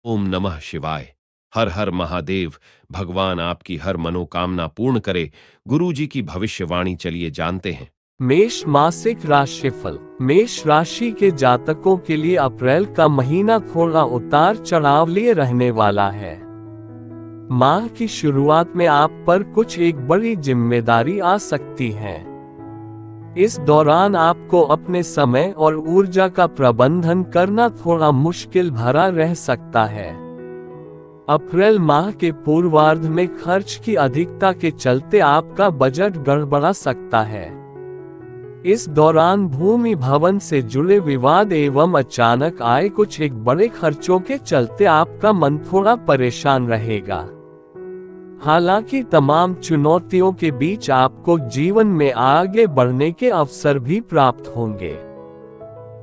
ओम नमः शिवाय। हर हर महादेव। भगवान आपकी हर मनोकामना पूर्ण करे। गुरु जी की भविष्यवाणी चलिए जानते हैं। मेष मासिक राशिफल। मेष राशि के जातकों के लिए अप्रैल का महीना थोड़ा उतार चढ़ाव लिए रहने वाला है। माह की शुरुआत में आप पर कुछ एक बड़ी जिम्मेदारी आ सकती है। इस दौरान आपको अपने समय और ऊर्जा का प्रबंधन करना थोड़ा मुश्किल भरा रह सकता है। अप्रैल माह के पूर्वार्ध में खर्च की अधिकता के चलते आपका बजट गड़बड़ा सकता है। इस दौरान भूमि भवन से जुड़े विवाद एवं अचानक आए कुछ एक बड़े खर्चों के चलते आपका मन थोड़ा परेशान रहेगा। हालांकि तमाम चुनौतियों के बीच आपको जीवन में आगे बढ़ने के अवसर भी प्राप्त होंगे।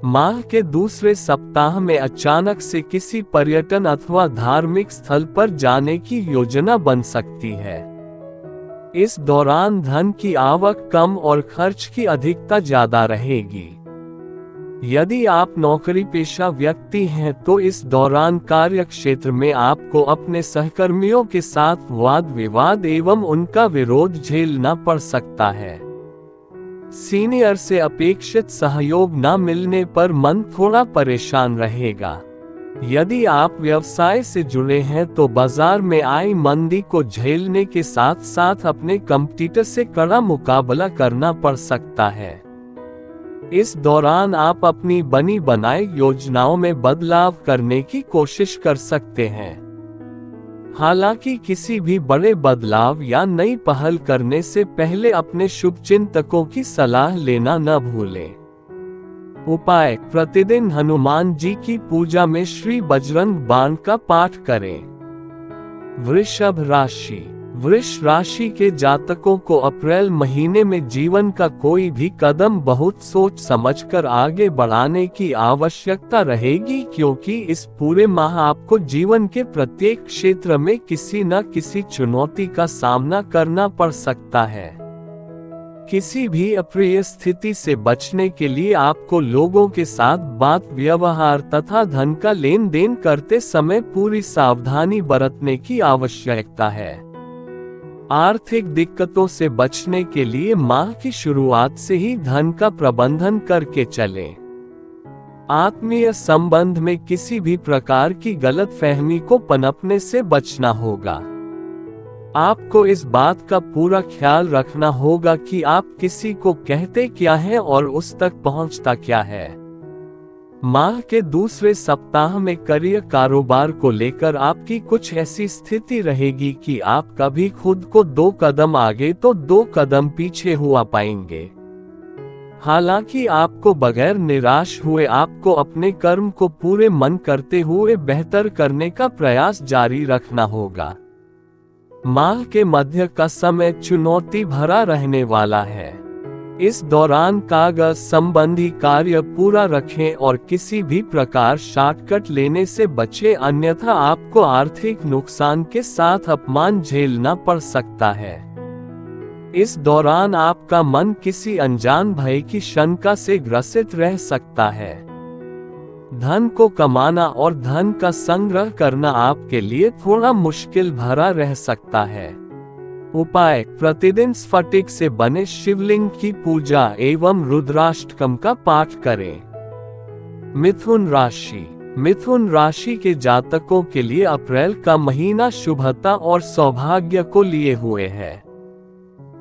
माह के दूसरे सप्ताह में अचानक से किसी पर्यटन अथवा धार्मिक स्थल पर जाने की योजना बन सकती है। इस दौरान धन की आवक कम और खर्च की अधिकता ज्यादा रहेगी। यदि आप नौकरी पेशा व्यक्ति हैं तो इस दौरान कार्य क्षेत्र में आपको अपने सहकर्मियों के साथ वाद विवाद एवं उनका विरोध झेलना पड़ सकता है। सीनियर से अपेक्षित सहयोग न मिलने पर मन थोड़ा परेशान रहेगा। यदि आप व्यवसाय से जुड़े हैं तो बाजार में आई मंदी को झेलने के साथ साथ अपने कंपटीटर से कड़ा मुकाबला करना पड़ सकता है। इस दौरान आप अपनी बनी बनाई योजनाओं में बदलाव करने की कोशिश कर सकते हैं। हालांकि किसी भी बड़े बदलाव या नई पहल करने से पहले अपने शुभचिंतकों की सलाह लेना न भूलें। उपाय: प्रतिदिन हनुमान जी की पूजा में श्री बजरंग बाण का पाठ करें। वृषभ राशि। वृष राशि के जातकों को अप्रैल महीने में जीवन का कोई भी कदम बहुत सोच समझकर आगे बढ़ाने की आवश्यकता रहेगी, क्योंकि इस पूरे माह आपको जीवन के प्रत्येक क्षेत्र में किसी न किसी चुनौती का सामना करना पड़ सकता है। किसी भी अप्रिय स्थिति से बचने के लिए आपको लोगों के साथ बात व्यवहार तथा धन का लेन देन करते समय पूरी सावधानी बरतने की आवश्यकता है। आर्थिक दिक्कतों से बचने के लिए माह की शुरुआत से ही धन का प्रबंधन करके चलें। आत्मीय संबंध में किसी भी प्रकार की गलतफहमी को पनपने से बचना होगा। आपको इस बात का पूरा ख्याल रखना होगा कि आप किसी को कहते क्या हैं और उस तक पहुंचता क्या है। माह के दूसरे सप्ताह में करियर कारोबार को लेकर आपकी कुछ ऐसी स्थिति रहेगी कि आप कभी खुद को 2 कदम आगे तो 2 कदम पीछे हुआ पाएंगे। हालांकि आपको बगैर निराश हुए आपको अपने कर्म को पूरे मन करते हुए बेहतर करने का प्रयास जारी रखना होगा। माह के मध्य का समय चुनौती भरा रहने वाला है। इस दौरान कागज संबंधी कार्य पूरा रखें और किसी भी प्रकार शॉर्टकट लेने से बचें, अन्यथा आपको आर्थिक नुकसान के साथ अपमान झेलना पड़ सकता है। इस दौरान आपका मन किसी अनजान भय की शंका से ग्रसित रह सकता है। धन को कमाना और धन का संग्रह करना आपके लिए थोड़ा मुश्किल भरा रह सकता है। उपाय: प्रतिदिन स्फटिक से बने शिवलिंग की पूजा एवं रुद्राष्टकम का पाठ करें। मिथुन राशि। मिथुन राशि के जातकों के लिए अप्रैल का महीना शुभता और सौभाग्य को लिए हुए है।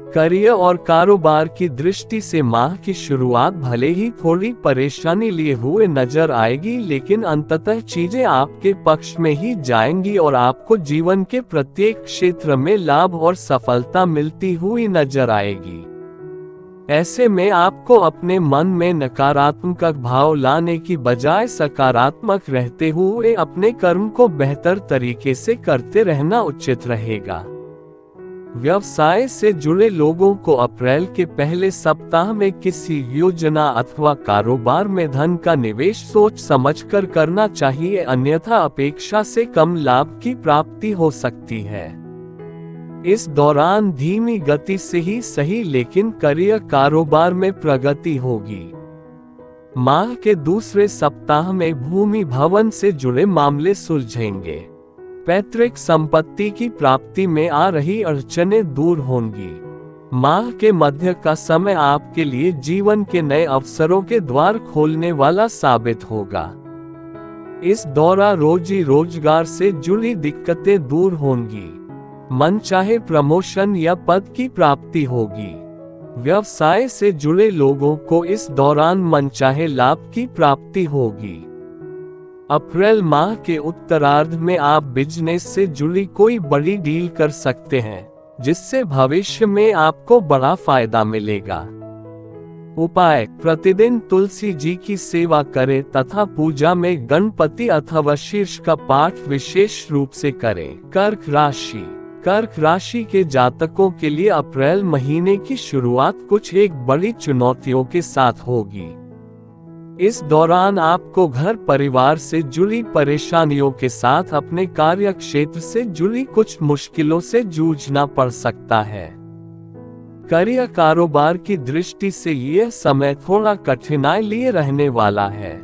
करियर और कारोबार की दृष्टि से माह की शुरुआत भले ही थोड़ी परेशानी लिए हुए नजर आएगी, लेकिन अंततः चीजें आपके पक्ष में ही जाएंगी और आपको जीवन के प्रत्येक क्षेत्र में लाभ और सफलता मिलती हुई नजर आएगी। ऐसे में आपको अपने मन में नकारात्मक भाव लाने की बजाय सकारात्मक रहते हुए अपने कर्म को बेहतर तरीके से करते रहना उचित रहेगा। व्यवसाय से जुड़े लोगों को अप्रैल के पहले सप्ताह में किसी योजना अथवा कारोबार में धन का निवेश सोच समझकर करना चाहिए, अन्यथा अपेक्षा से कम लाभ की प्राप्ति हो सकती है। इस दौरान धीमी गति से ही सही लेकिन करियर कारोबार में प्रगति होगी। माह के दूसरे सप्ताह में भूमि भवन से जुड़े मामले सुलझेंगे। पैतृक संपत्ति की प्राप्ति में आ रही अड़चनें दूर होंगी। माह के मध्य का समय आपके लिए जीवन के नए अवसरों के द्वार खोलने वाला साबित होगा। इस दौरान रोजी रोजगार से जुड़ी दिक्कतें दूर होंगी। मनचाहे प्रमोशन या पद की प्राप्ति होगी। व्यवसाय से जुड़े लोगों को इस दौरान मनचाहे लाभ की प्राप्ति होगी। अप्रैल माह के उत्तरार्ध में आप बिजनेस से जुड़ी कोई बड़ी डील कर सकते हैं, जिससे भविष्य में आपको बड़ा फायदा मिलेगा। उपाय: प्रतिदिन तुलसी जी की सेवा करें तथा पूजा में गणपति अथवा शीर्ष का पाठ विशेष रूप से करें। कर्क राशि के जातकों के लिए अप्रैल महीने की शुरुआत कुछ एक बड़ी चुनौतियों के साथ होगी। इस दौरान आपको घर परिवार से जुड़ी परेशानियों के साथ अपने कार्य क्षेत्र से जुड़ी कुछ मुश्किलों से जूझना पड़ सकता है। करियर कारोबार की दृष्टि से यह समय थोड़ा कठिनाई लिए रहने वाला है।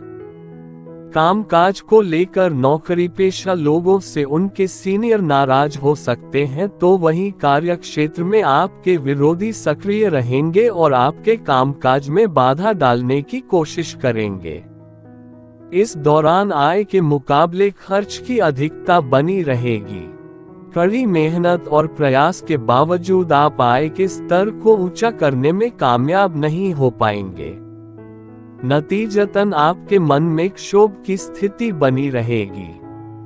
कामकाज को लेकर नौकरी पेशा लोगों से उनके सीनियर नाराज हो सकते हैं, तो वहीं कार्य क्षेत्र में आपके विरोधी सक्रिय रहेंगे और आपके कामकाज में बाधा डालने की कोशिश करेंगे। इस दौरान आय के मुकाबले खर्च की अधिकता बनी रहेगी। कड़ी मेहनत और प्रयास के बावजूद आप आय के स्तर को ऊंचा करने में कामयाब नहीं हो पाएंगे। नतीजतन आपके मन में क्षोभ की स्थिति बनी रहेगी।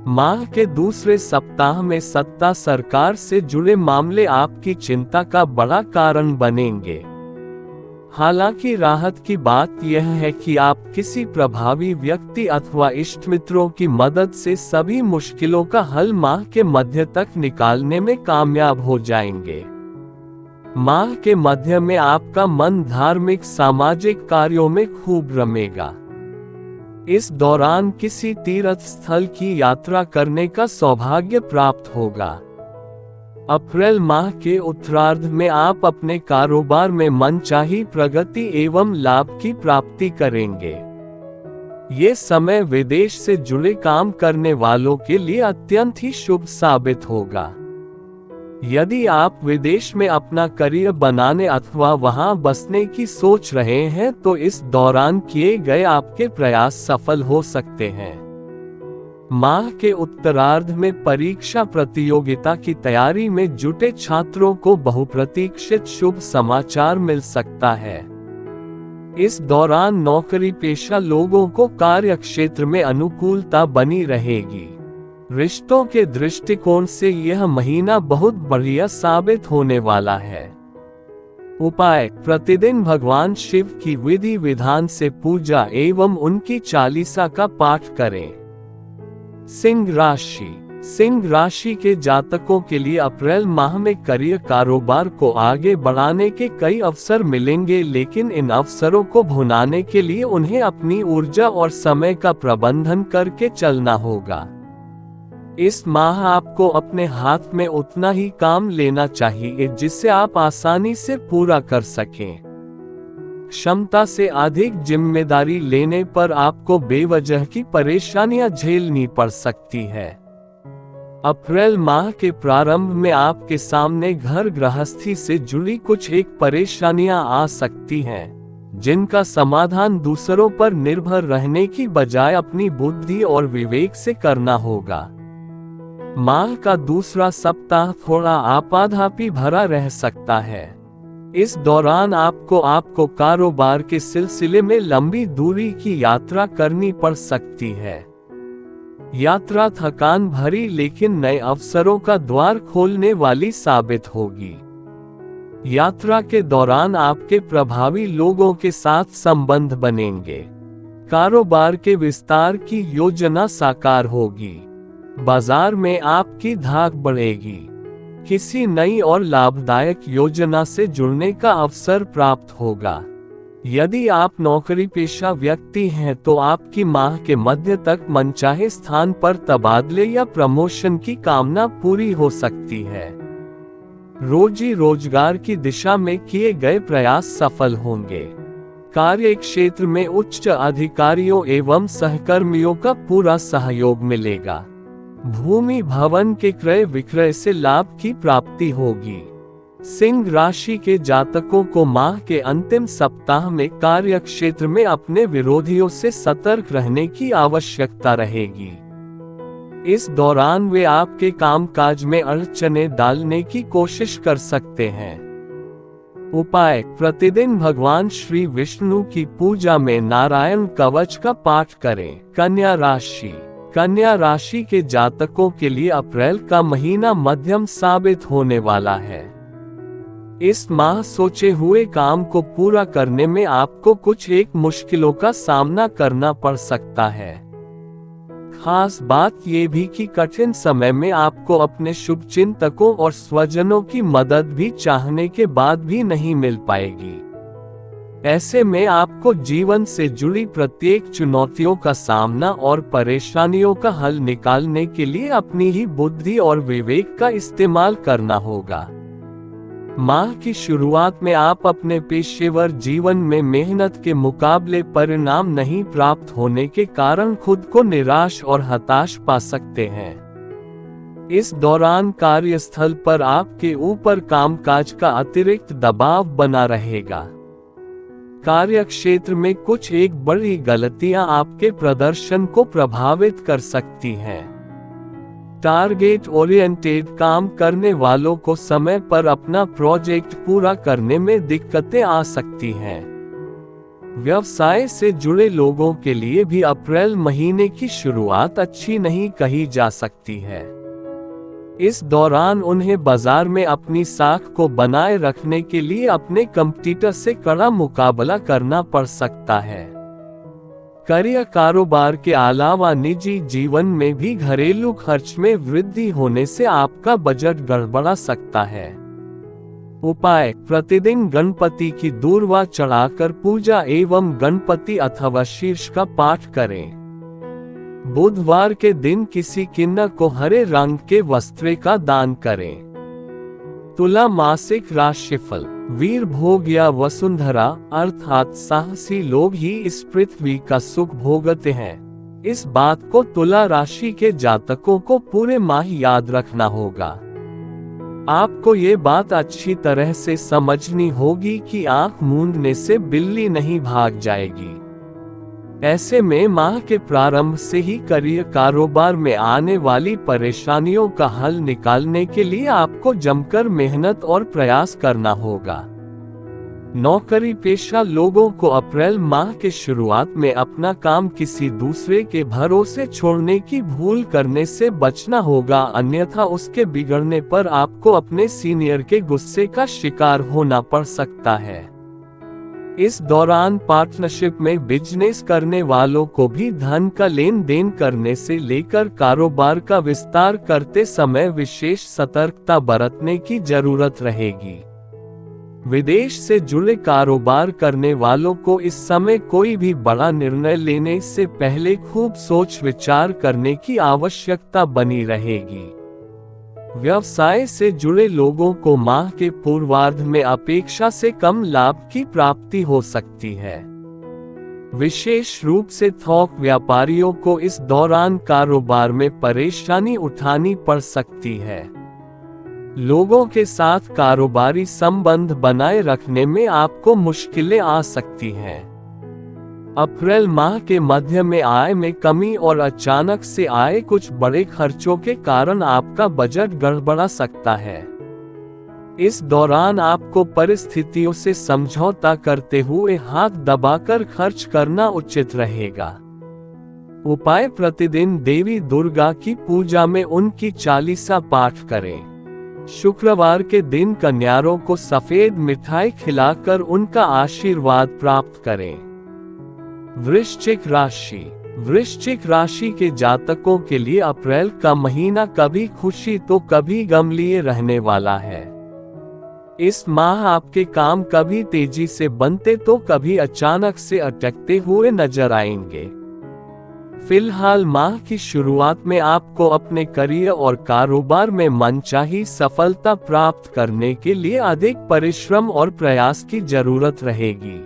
माह के दूसरे सप्ताह में सत्ता सरकार से जुड़े मामले आपकी चिंता का बड़ा कारण बनेंगे। हालांकि राहत की बात यह है कि आप किसी प्रभावी व्यक्ति अथवा इष्ट मित्रों की मदद से सभी मुश्किलों का हल माह के मध्य तक निकालने में कामयाब हो जाएंगे। माह के मध्य में आपका मन धार्मिक सामाजिक कार्यों में खूब रमेगा। इस दौरान किसी तीर्थ स्थल की यात्रा करने का सौभाग्य प्राप्त होगा। अप्रैल माह के उत्तरार्ध में आप अपने कारोबार में मनचाही प्रगति एवं लाभ की प्राप्ति करेंगे। ये समय विदेश से जुड़े काम करने वालों के लिए अत्यंत ही शुभ साबित होगा। यदि आप विदेश में अपना करियर बनाने अथवा वहां बसने की सोच रहे हैं, तो इस दौरान किए गए आपके प्रयास सफल हो सकते हैं। माह के उत्तरार्ध में परीक्षा प्रतियोगिता की तैयारी में जुटे छात्रों को बहुप्रतीक्षित शुभ समाचार मिल सकता है। इस दौरान नौकरी पेशा लोगों को कार्य क्षेत्र में अनुकूलता बनी रहेगी। रिश्तों के दृष्टिकोण से यह महीना बहुत बढ़िया साबित होने वाला है। उपाय: प्रतिदिन भगवान शिव की विधि विधान से पूजा एवं उनकी चालीसा का पाठ करें। सिंह राशि के जातकों के लिए अप्रैल माह में करियर कारोबार को आगे बढ़ाने के कई अवसर मिलेंगे, लेकिन इन अवसरों को भुनाने के लिए उन्हें अपनी ऊर्जा और समय का प्रबंधन करके चलना होगा। इस माह आपको अपने हाथ में उतना ही काम लेना चाहिए जिसे आप आसानी से पूरा कर सकें। क्षमता से अधिक जिम्मेदारी लेने पर आपको बेवजह की परेशानियां झेलनी पड़ सकती है। अप्रैल माह के प्रारंभ में आपके सामने घर गृहस्थी से जुड़ी कुछ एक परेशानियां आ सकती हैं, जिनका समाधान दूसरों पर निर्भर रहने की बजाय अपनी बुद्धि और विवेक से करना होगा। माह का दूसरा सप्ताह थोड़ा आपाधापी भरा रह सकता है। इस दौरान आपको कारोबार के सिलसिले में लंबी दूरी की यात्रा करनी पड़ सकती है। यात्रा थकान भरी लेकिन नए अवसरों का द्वार खोलने वाली साबित होगी। यात्रा के दौरान आपके प्रभावी लोगों के साथ संबंध बनेंगे। कारोबार के विस्तार की योजना साकार होगी। बाजार में आपकी धाक बढ़ेगी। किसी नई और लाभदायक योजना से जुड़ने का अवसर प्राप्त होगा। यदि आप नौकरी पेशा व्यक्ति हैं तो आपकी माह के मध्य तक मनचाहे स्थान पर तबादले या प्रमोशन की कामना पूरी हो सकती है। रोजी रोजगार की दिशा में किए गए प्रयास सफल होंगे। कार्य क्षेत्र में उच्च अधिकारियों एवं सहकर्मियों का पूरा सहयोग मिलेगा। भूमि भवन के क्रय विक्रय से लाभ की प्राप्ति होगी। सिंह राशि के जातकों को माह के अंतिम सप्ताह में कार्य क्षेत्र में अपने विरोधियों से सतर्क रहने की आवश्यकता रहेगी। इस दौरान वे आपके कामकाज में अड़चनें डालने की कोशिश कर सकते हैं। उपाय: प्रतिदिन भगवान श्री विष्णु की पूजा में नारायण कवच का पाठ करें। कन्या राशि के जातकों के लिए अप्रैल का महीना मध्यम साबित होने वाला है। इस माह सोचे हुए काम को पूरा करने में आपको कुछ एक मुश्किलों का सामना करना पड़ सकता है। खास बात ये भी कि कठिन समय में आपको अपने शुभचिंतकों और स्वजनों की मदद भी चाहने के बाद भी नहीं मिल पाएगी। ऐसे में आपको जीवन से जुड़ी प्रत्येक चुनौतियों का सामना और परेशानियों का हल निकालने के लिए अपनी ही बुद्धि और विवेक का इस्तेमाल करना होगा। माह की शुरुआत में आप अपने पेशेवर जीवन में मेहनत के मुकाबले परिणाम नहीं प्राप्त होने के कारण खुद को निराश और हताश पा सकते हैं। इस दौरान कार्यस्थल पर आपके ऊपर कामकाज का अतिरिक्त दबाव बना रहेगा। कार्य क्षेत्र में कुछ एक बड़ी गलतियां आपके प्रदर्शन को प्रभावित कर सकती हैं। टारगेट ओरिएंटेड काम करने वालों को समय पर अपना प्रोजेक्ट पूरा करने में दिक्कतें आ सकती हैं। व्यवसाय से जुड़े लोगों के लिए भी अप्रैल महीने की शुरुआत अच्छी नहीं कही जा सकती है। इस दौरान उन्हें बाजार में अपनी साख को बनाए रखने के लिए अपने कंपटीटर से कड़ा मुकाबला करना पड़ सकता है। करियर कारोबार के अलावा निजी जीवन में भी घरेलू खर्च में वृद्धि होने से आपका बजट गड़बड़ा सकता है। उपाय: प्रतिदिन गणपति की दूर्वा चढ़ाकर पूजा एवं गणपति अथवा शीर्ष का पाठ करें। बुधवार के दिन किसी किन्नर को हरे रंग के वस्त्र का दान करें। तुला मासिक राशिफल: वीर भोग या वसुंधरा अर्थात साहसी लोग ही इस पृथ्वी का सुख भोगते हैं। इस बात को तुला राशि के जातकों को पूरे माह याद रखना होगा। आपको ये बात अच्छी तरह से समझनी होगी कि आंख मूंदने से बिल्ली नहीं भाग जाएगी। ऐसे में माह के प्रारंभ से ही करियर कारोबार में आने वाली परेशानियों का हल निकालने के लिए आपको जमकर मेहनत और प्रयास करना होगा। नौकरी पेशा लोगों को अप्रैल माह के शुरुआत में अपना काम किसी दूसरे के भरोसे छोड़ने की भूल करने से बचना होगा, अन्यथा उसके बिगड़ने पर आपको अपने सीनियर के गुस्से का शिकार होना पड़ सकता है। इस दौरान पार्टनरशिप में बिजनेस करने वालों को भी धन का लेन देन करने से लेकर कारोबार का विस्तार करते समय विशेष सतर्कता बरतने की जरूरत रहेगी। विदेश से जुड़े कारोबार करने वालों को इस समय कोई भी बड़ा निर्णय लेने से पहले खूब सोच विचार करने की आवश्यकता बनी रहेगी। व्यवसाय से जुड़े लोगों को माह के पूर्वार्ध में अपेक्षा से कम लाभ की प्राप्ति हो सकती है। विशेष रूप से थोक व्यापारियों को इस दौरान कारोबार में परेशानी उठानी पड़ सकती है। लोगों के साथ कारोबारी संबंध बनाए रखने में आपको मुश्किलें आ सकती हैं। अप्रैल माह के मध्य में आय में कमी और अचानक से आए कुछ बड़े खर्चों के कारण आपका बजट गड़बड़ा सकता है। इस दौरान आपको परिस्थितियों से समझौता करते हुए हाथ दबाकर खर्च करना उचित रहेगा। उपाय: प्रतिदिन देवी दुर्गा की पूजा में उनकी चालीसा पाठ करें। शुक्रवार के दिन कन्यारों को सफेद मिठाई खिलाकर उनका आशीर्वाद प्राप्त करें। वृश्चिक राशि के जातकों के लिए अप्रैल का महीना कभी खुशी तो कभी गम लिए रहने वाला है। इस माह आपके काम कभी तेजी से बनते तो कभी अचानक से अटकते हुए नजर आएंगे। फिलहाल माह की शुरुआत में आपको अपने करियर और कारोबार में मनचाही सफलता प्राप्त करने के लिए अधिक परिश्रम और प्रयास की जरूरत रहेगी।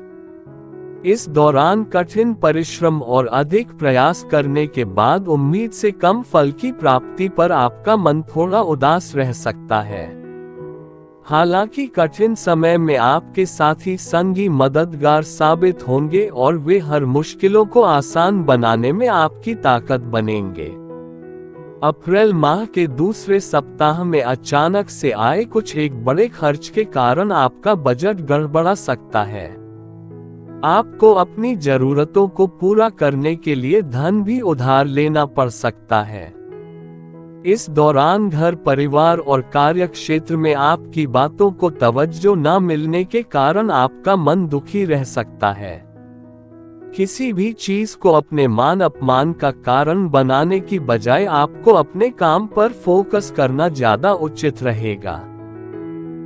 इस दौरान कठिन परिश्रम और अधिक प्रयास करने के बाद उम्मीद से कम फल की प्राप्ति पर आपका मन थोड़ा उदास रह सकता है। हालांकि कठिन समय में आपके साथी संगी मददगार साबित होंगे और वे हर मुश्किलों को आसान बनाने में आपकी ताकत बनेंगे। अप्रैल माह के दूसरे सप्ताह में अचानक से आए कुछ एक बड़े खर्च के कारण आपका बजट गड़बड़ा सकता है। आपको अपनी जरूरतों को पूरा करने के लिए धन भी उधार लेना पड़ सकता है। इस दौरान घर परिवार और कार्य क्षेत्र में आपकी बातों को तवज्जो न मिलने के कारण आपका मन दुखी रह सकता है। किसी भी चीज को अपने मान अपमान का कारण बनाने की बजाय आपको अपने काम पर फोकस करना ज्यादा उचित रहेगा।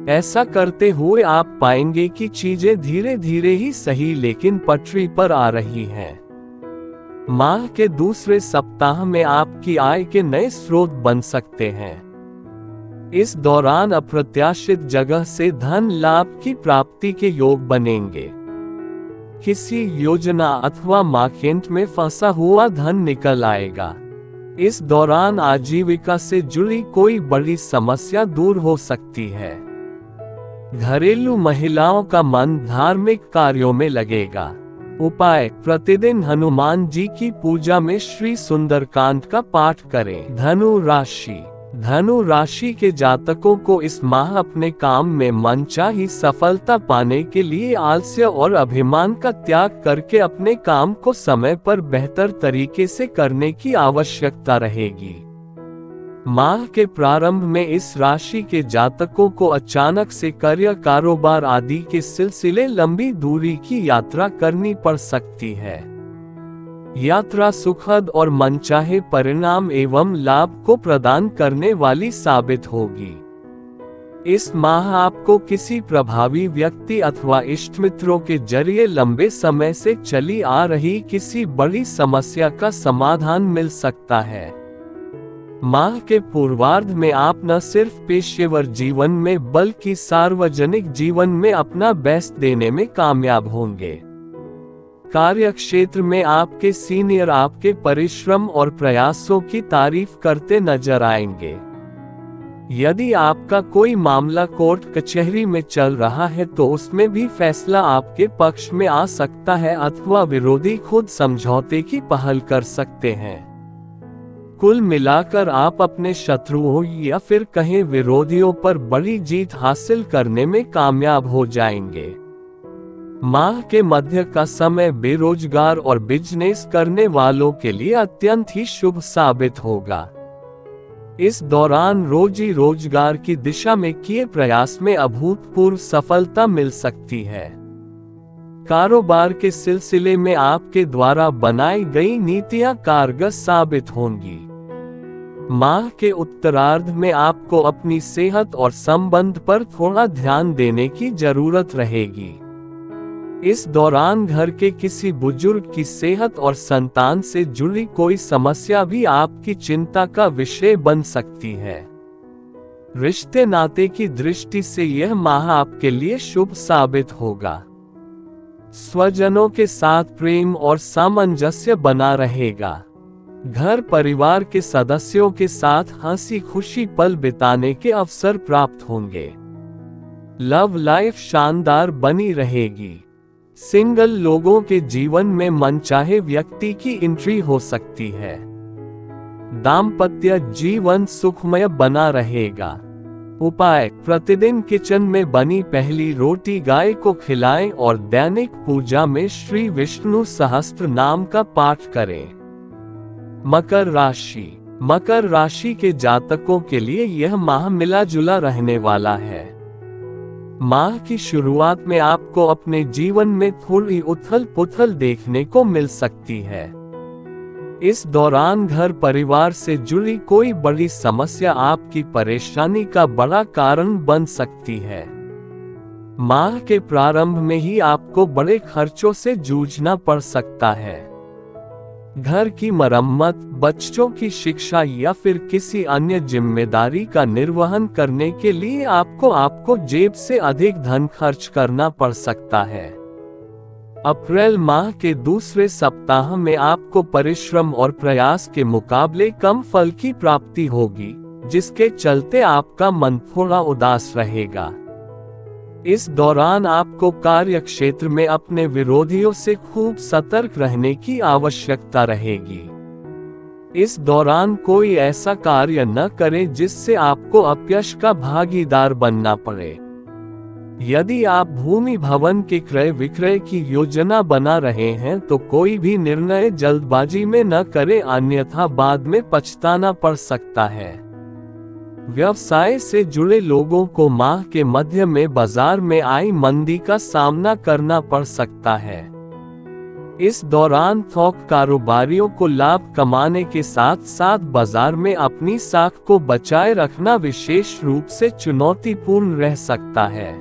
ऐसा करते हुए आप पाएंगे कि चीजें धीरे धीरे ही सही लेकिन पटरी पर आ रही हैं। माह के दूसरे सप्ताह में आपकी आय के नए स्रोत बन सकते हैं। इस दौरान अप्रत्याशित जगह से धन लाभ की प्राप्ति के योग बनेंगे। किसी योजना अथवा मार्केट में फंसा हुआ धन निकल आएगा। इस दौरान आजीविका से जुड़ी कोई बड़ी समस्या दूर हो सकती है। घरेलू महिलाओं का मन धार्मिक कार्यों में लगेगा। उपाय: प्रतिदिन हनुमान जी की पूजा में श्री सुंदरकांड का पाठ करें। धनु राशि के जातकों को इस माह अपने काम में मनचाही सफलता पाने के लिए आलस्य और अभिमान का त्याग करके अपने काम को समय पर बेहतर तरीके से करने की आवश्यकता रहेगी। माह के प्रारंभ में इस राशि के जातकों को अचानक से कार्य कारोबार आदि के सिलसिले लंबी दूरी की यात्रा करनी पड़ सकती है। यात्रा सुखद और मनचाहे परिणाम एवं लाभ को प्रदान करने वाली साबित होगी। इस माह आपको किसी प्रभावी व्यक्ति अथवा इष्ट मित्रों के जरिए लंबे समय से चली आ रही किसी बड़ी समस्या का समाधान मिल सकता है। माह के पूर्वार्ध में आप न सिर्फ पेशेवर जीवन में बल्कि सार्वजनिक जीवन में अपना बेस्ट देने में कामयाब होंगे। कार्य क्षेत्र में आपके सीनियर आपके परिश्रम और प्रयासों की तारीफ करते नजर आएंगे। यदि आपका कोई मामला कोर्ट कचहरी में चल रहा है तो उसमें भी फैसला आपके पक्ष में आ सकता है अथवा विरोधी खुद समझौते की पहल कर सकते हैं। कुल मिलाकर आप अपने शत्रुओं या फिर कहें विरोधियों पर बड़ी जीत हासिल करने में कामयाब हो जाएंगे। माह के मध्य का समय बेरोजगार और बिजनेस करने वालों के लिए अत्यंत ही शुभ साबित होगा। इस दौरान रोजी रोजगार की दिशा में किए प्रयास में अभूतपूर्व सफलता मिल सकती है। कारोबार के सिलसिले में आपके द्वारा बनाई गई नीतियां कारगर साबित होंगी। माह के उत्तरार्ध में आपको अपनी सेहत और संबंध पर थोड़ा ध्यान देने की जरूरत रहेगी। इस दौरान घर के किसी बुजुर्ग की सेहत और संतान से जुड़ी कोई समस्या भी आपकी चिंता का विषय बन सकती है। रिश्ते नाते की दृष्टि से यह माह आपके लिए शुभ साबित होगा। स्वजनों के साथ प्रेम और सामंजस्य बना रहेगा। घर परिवार के सदस्यों के साथ हंसी खुशी पल बिताने के अवसर प्राप्त होंगे। लव लाइफ शानदार बनी रहेगी। सिंगल लोगों के जीवन में मनचाहे व्यक्ति की एंट्री हो सकती है। दाम्पत्य जीवन सुखमय बना रहेगा। उपाय: प्रतिदिन किचन में बनी पहली रोटी गाय को खिलाएं और दैनिक पूजा में श्री विष्णु सहस्त्र नाम का पाठ करें। मकर राशि के जातकों के लिए यह माह मिला जुला रहने वाला है। माह की शुरुआत में आपको अपने जीवन में थोड़ी उथल पुथल देखने को मिल सकती है। इस दौरान घर परिवार से जुड़ी कोई बड़ी समस्या आपकी परेशानी का बड़ा कारण बन सकती है। माह के प्रारंभ में ही आपको बड़े खर्चों से जूझना पड़ सकता है। घर की मरम्मत, बच्चों की शिक्षा या फिर किसी अन्य जिम्मेदारी का निर्वहन करने के लिए आपको जेब से अधिक धन खर्च करना पड़ सकता है। अप्रैल माह के दूसरे सप्ताह में आपको परिश्रम और प्रयास के मुकाबले कम फल की प्राप्ति होगी, जिसके चलते आपका मन थोड़ा उदास रहेगा। इस दौरान आपको कार्य क्षेत्र में अपने विरोधियों से खूब सतर्क रहने की आवश्यकता रहेगी। इस दौरान कोई ऐसा कार्य न करें जिससे आपको अपयश का भागीदार बनना पड़े। यदि आप भूमि भवन के क्रय विक्रय की योजना बना रहे हैं तो कोई भी निर्णय जल्दबाजी में न करें, अन्यथा बाद में पछताना पड़ सकता है। व्यवसाय से जुड़े लोगों को माह के मध्य में बाजार में आई मंदी का सामना करना पड़ सकता है। इस दौरान थोक कारोबारियों को लाभ कमाने के साथ साथ बाजार में अपनी साख को बचाए रखना विशेष रूप से चुनौतीपूर्ण रह सकता है।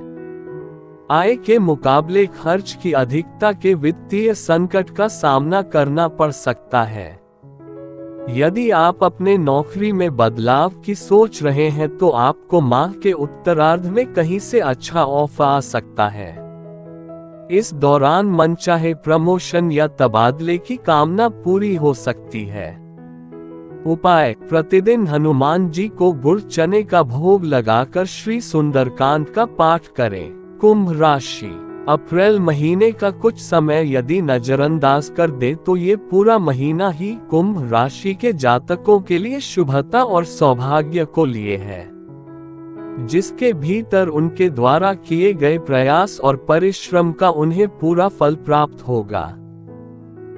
आय के मुकाबले खर्च की अधिकता के वित्तीय संकट का सामना करना पड़ सकता है। यदि आप अपने नौकरी में बदलाव की सोच रहे हैं तो आपको माह के उत्तरार्ध में कहीं से अच्छा ऑफर आ सकता है। इस दौरान मनचाहे प्रमोशन या तबादले की कामना पूरी हो सकती है। उपाय: प्रतिदिन हनुमान जी को गुड़ चने का भोग लगाकर श्री सुंदरकांड का पाठ करें। कुंभ राशि: अप्रैल महीने का कुछ समय यदि नजरअंदाज कर दे तो ये पूरा महीना ही कुंभ राशि के जातकों के लिए शुभता और सौभाग्य को लिए है, जिसके भीतर उनके द्वारा किए गए प्रयास और परिश्रम का उन्हें पूरा फल प्राप्त होगा।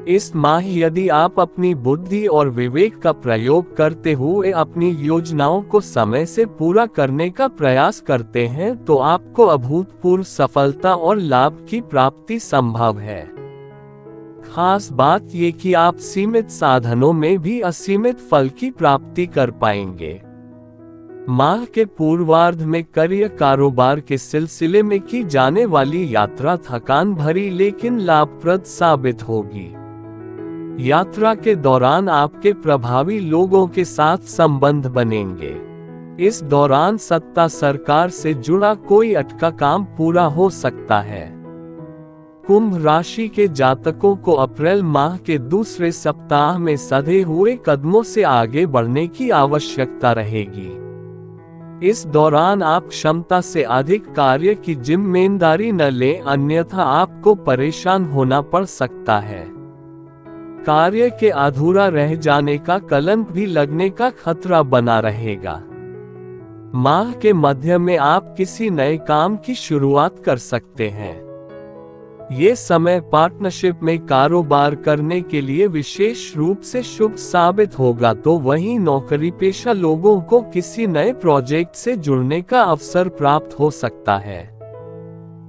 इस माह यदि आप अपनी बुद्धि और विवेक का प्रयोग करते हुए अपनी योजनाओं को समय से पूरा करने का प्रयास करते हैं तो आपको अभूतपूर्व सफलता और लाभ की प्राप्ति संभव है। खास बात ये कि आप सीमित साधनों में भी असीमित फल की प्राप्ति कर पाएंगे। माह के पूर्वार्ध में करियर कारोबार के सिलसिले में की जाने वाली यात्रा थकान भरी लेकिन लाभप्रद साबित होगी। यात्रा के दौरान आपके प्रभावी लोगों के साथ संबंध बनेंगे। इस दौरान सत्ता सरकार से जुड़ा कोई अटका काम पूरा हो सकता है। कुंभ राशि के जातकों को अप्रैल माह के दूसरे सप्ताह में सधे हुए कदमों से आगे बढ़ने की आवश्यकता रहेगी। इस दौरान आप क्षमता से अधिक कार्य की जिम्मेदारी न लें, अन्यथा आपको परेशान होना पड़ सकता है। कार्य के अधूरा रह जाने का कलंक भी लगने का खतरा बना रहेगा। माह के मध्य में आप किसी नए काम की शुरुआत कर सकते हैं। ये समय पार्टनरशिप में कारोबार करने के लिए विशेष रूप से शुभ साबित होगा, तो वहीं नौकरी पेशा लोगों को किसी नए प्रोजेक्ट से जुड़ने का अवसर प्राप्त हो सकता है।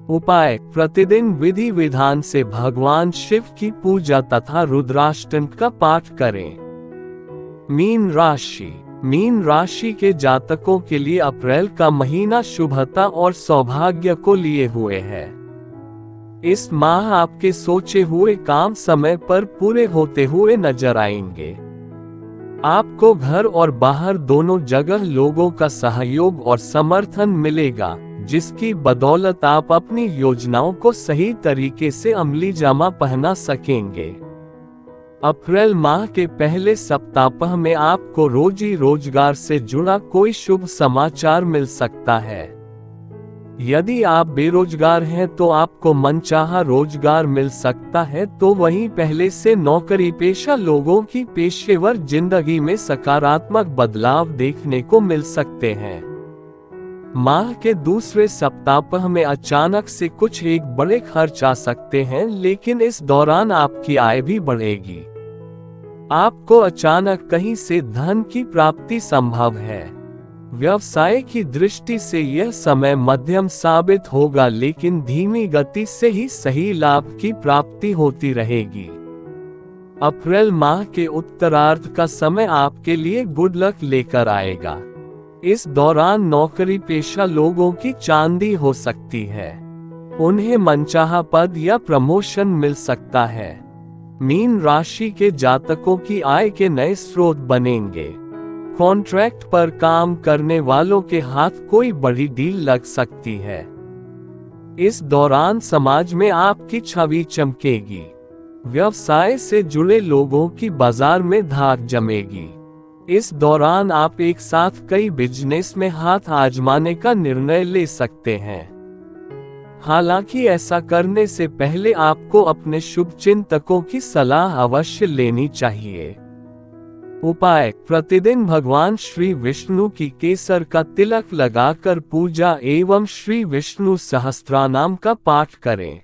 उपाय: प्रतिदिन विधि विधान से भगवान शिव की पूजा तथा रुद्राष्टक का पाठ करें। मीन राशि: मीन राशि के जातकों के लिए अप्रैल का महीना शुभता और सौभाग्य को लिए हुए है। इस माह आपके सोचे हुए काम समय पर पूरे होते हुए नजर आएंगे। आपको घर और बाहर दोनों जगह लोगों का सहयोग और समर्थन मिलेगा, जिसकी बदौलत आप अपनी योजनाओं को सही तरीके से अमली जामा पहना सकेंगे। अप्रैल माह के पहले सप्ताह में आपको रोजी रोजगार से जुड़ा कोई शुभ समाचार मिल सकता है। यदि आप बेरोजगार हैं तो आपको मनचाहा रोजगार मिल सकता है, तो वहीं पहले से नौकरी पेशा लोगों की पेशेवर जिंदगी में सकारात्मक बदलाव देखने को मिल सकते हैं। माह के दूसरे सप्ताह में अचानक से कुछ एक बड़े खर्च आ सकते हैं, लेकिन इस दौरान आपकी आय भी बढ़ेगी। आपको अचानक कहीं से धन की प्राप्ति संभव है। व्यवसाय की दृष्टि से यह समय मध्यम साबित होगा, लेकिन धीमी गति से ही सही लाभ की प्राप्ति होती रहेगी। अप्रैल माह के उत्तरार्ध का समय आपके लिए गुड लक लेकर आएगा। इस दौरान नौकरी पेशा लोगों की चांदी हो सकती है। उन्हें मनचाहा पद या प्रमोशन मिल सकता है। मीन राशि के जातकों की आय के नए स्रोत बनेंगे। कॉन्ट्रैक्ट पर काम करने वालों के हाथ कोई बड़ी डील लग सकती है। इस दौरान समाज में आपकी छवि चमकेगी। व्यवसाय से जुड़े लोगों की बाजार में धाक जमेगी। इस दौरान आप एक साथ कई बिजनेस में हाथ आजमाने का निर्णय ले सकते हैं। हालांकि ऐसा करने से पहले आपको अपने शुभ चिंतकों की सलाह अवश्य लेनी चाहिए। उपाय: प्रतिदिन भगवान श्री विष्णु की केसर का तिलक लगाकर पूजा एवं श्री विष्णु सहस्त्रनाम का पाठ करें।